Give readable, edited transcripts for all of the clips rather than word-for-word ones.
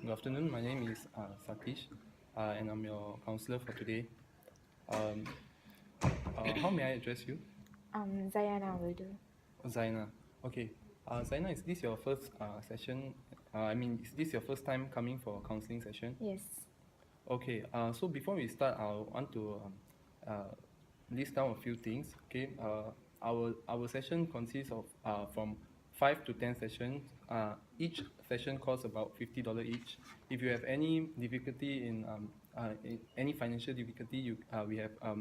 Good afternoon. My name is Satheesh, and I'm your counselor for today. Um, how may I address you? Zayyana will do. Zayyana. Okay. Zayyana, is this your first session? Is this your first time coming for a counseling session? Yes. Okay. So before we start, I want to uh, list down a few things. Okay. Our session consists of from 5 to 10 sessions. Each session costs about $50 each. If you have any difficulty in any financial difficulty, we have uh,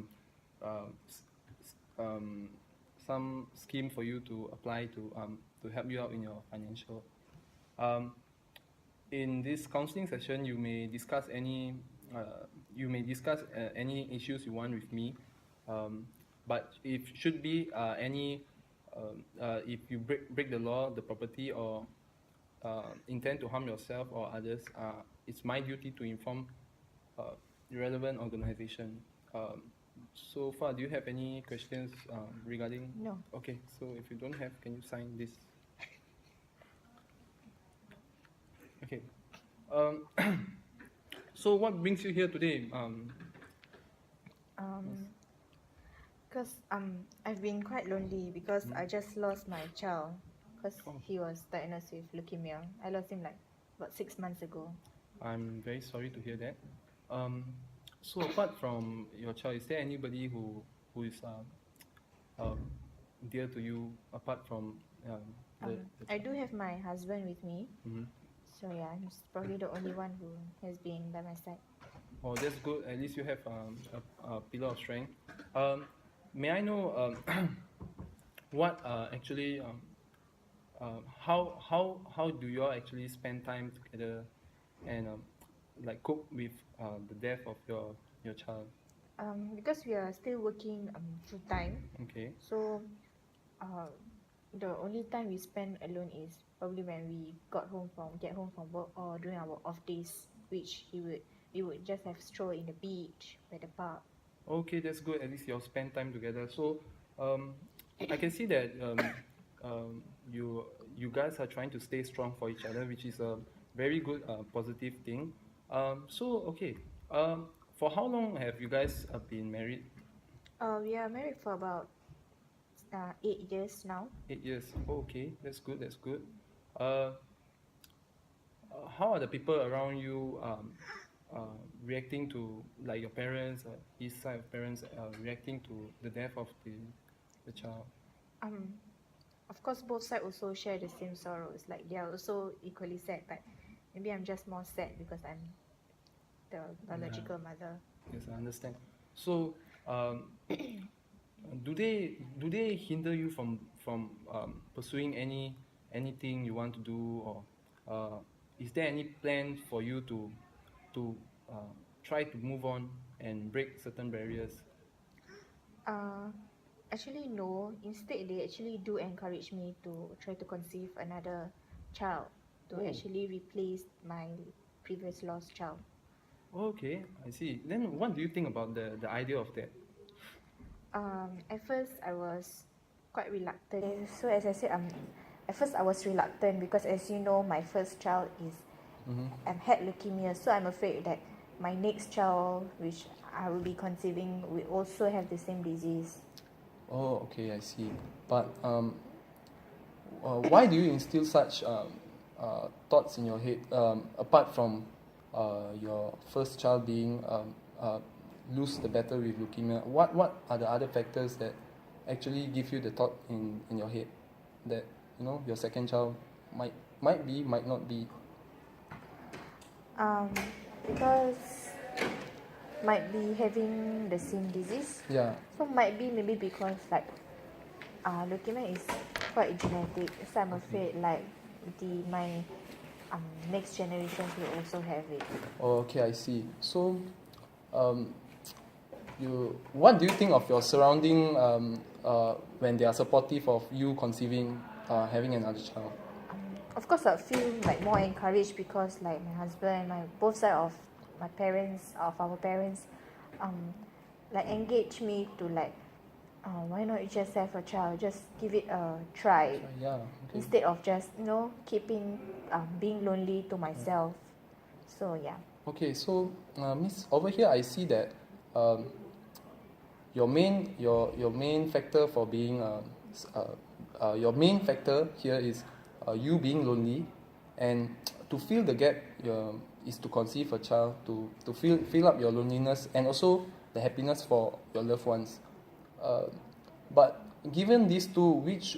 s- um, some scheme for you to apply to help you out in your financial. Um, in this counseling session, you may discuss any issues you want with me, but if should be any if you break the law, the property, or intend to harm yourself or others, it's my duty to inform the relevant organization. So far, do you have any questions regarding? No. Okay, so if you don't have, can you sign this? Okay. Um, so what brings you here today? Because I've been quite lonely because I just lost my child because Oh, he was diagnosed with leukemia. I lost him like about 6 months ago. I'm very sorry to hear that. Um, so apart from your child, is there anybody who is um, dear to you apart from the I child? do have my husband with me, Mm-hmm. so yeah, he's probably the only one who has been by my side. Oh, that's good. At least you have a pillar of strength. Um, may I know what actually how do you all actually spend time together and like cope with the death of your child? Because we are still working full time, Okay. so uh, the only time we spend alone is probably when we get home from work or during our off days, which we would just have stroll in the beach by the park. Okay, that's good. At least you all spend time together. So, um, I can see that um, you you guys are trying to stay strong for each other, which is a very good positive thing. So okay. For how long have you guys been married? We are married for about 8 years now. 8 years. Oh, okay, that's good. That's good. Uh, how are the people around you reacting to, like your parents, his side of parents, reacting to the death of the child? Um, of course, both sides also share the same sorrows. Like they are also equally sad, but maybe I'm just more sad because I'm the Yeah, biological mother. yes, I understand. So, do they hinder you from pursuing anything you want to do, or is there any plan for you to try to move on and break certain barriers? Uh, Actually, no. Instead, they actually do encourage me to try to conceive another child to Oh, actually replace my previous lost child. okay, I see. Then what do you think about the idea of that? At first, I was quite reluctant. So, as I said, at first I was reluctant because, as you know, my first child is Mm-hmm. had leukemia. So I'm afraid that my next child, which I will be conceiving, will also have the same disease. Oh, okay, I see. But why do you instill such thoughts in your head, apart from your first child being lose the battle with leukemia? What are the other factors that actually give you the thought in your head that your second child might not be? Um, because might be having the same disease. Yeah. So might be maybe because like leukemia is quite genetic. So I'm Okay. afraid like my next generations will also have it. Oh, okay, I see. So, um, what do you think of your surrounding when they are supportive of you conceiving, having another child? Of course, I feel like more encouraged because like my husband, my both side of our parents, um, like engage me to like, why not you just have a child, just give it a try, Yeah. Okay. instead of just keeping being lonely to myself. So yeah. Okay, so Miss, over here I see that um, your main factor for being your main factor here is you being lonely, and to fill the gap is to conceive a child, to fill up your loneliness and also the happiness for your loved ones. Uh, but given these two, which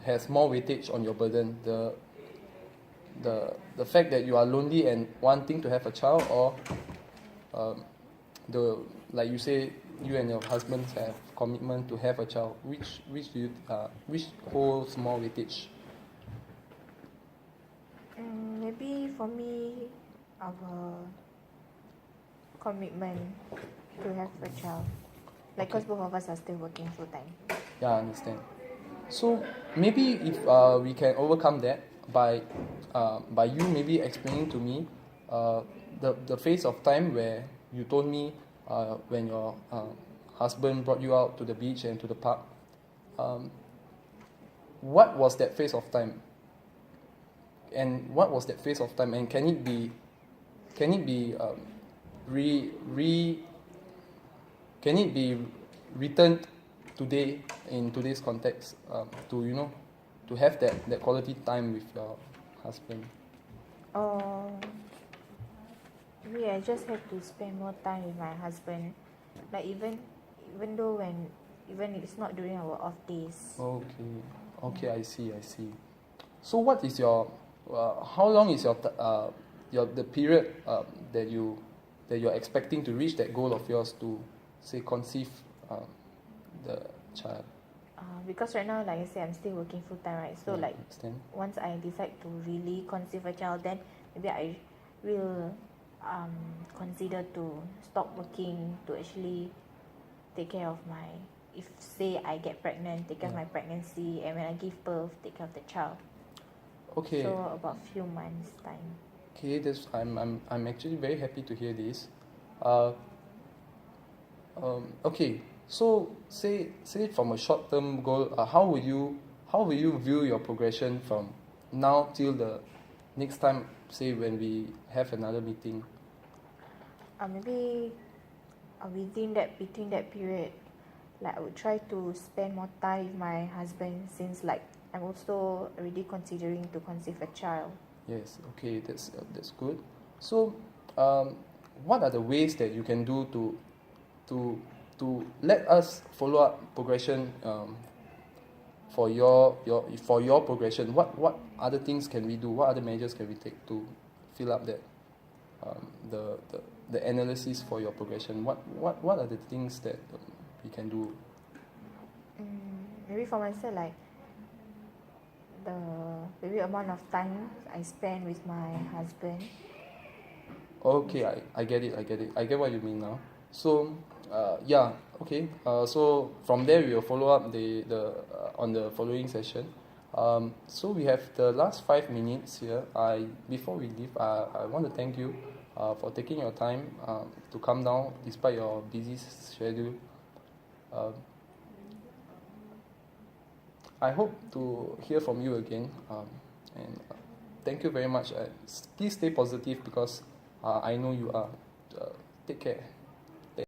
has more weightage on your burden, the fact that you are lonely and wanting to have a child, or um, the like you say you and your husband have commitment to have a child, which holds more weightage? Maybe for me, our commitment to have a child. Like, Okay. because both of us are still working full time. Yeah, I understand. So maybe if we can overcome that by you maybe explaining to me uh, the phase of time where you told me when your husband brought you out to the beach and to the park. Um, what was that phase of time? And what was that phase of time? And can it be re re can it be returned today in today's context, to to have that quality time with your husband? Or maybe I just have to spend more time with my husband. Like even though even if it's not during our off days. Okay, I see, I see. So what is your how long is your the period that you're expecting to reach that goal of yours to say conceive the child? Because right now, like I said, I'm still working full time, right? So Yeah, like understand. once I decide to really conceive a child, then maybe I will consider to stop working to actually take care of my, if say I get pregnant, take care of Yeah. my pregnancy, and when I give birth, take care of the child. Okay. So about few months time. Okay, this I'm actually very happy to hear this. Uh, okay, so say from a short term goal, how will you view your progression from now till the next time, say when we have another meeting? Maybe within that between that period, like I would try to spend more time with my husband, since like I'm also already considering to conceive a child. Yes, okay, that's good. So, what are the ways that you can do to to let us follow up progression, for your progression? What other things can we do? What other measures can we take to fill up that um, the, the the analysis for your progression? What are the things that we can do? Maybe for myself, like the maybe amount of time I spend with my husband. Okay, I get it, I get it. I get what you mean now. So, yeah, okay. So from there we will follow up the on the following session. So we have the last 5 minutes here. Before we leave, I want to thank you for taking your time to come down despite your busy schedule. Um, I hope to hear from you again. And thank you very much. Please stay positive because I know you are. Take care.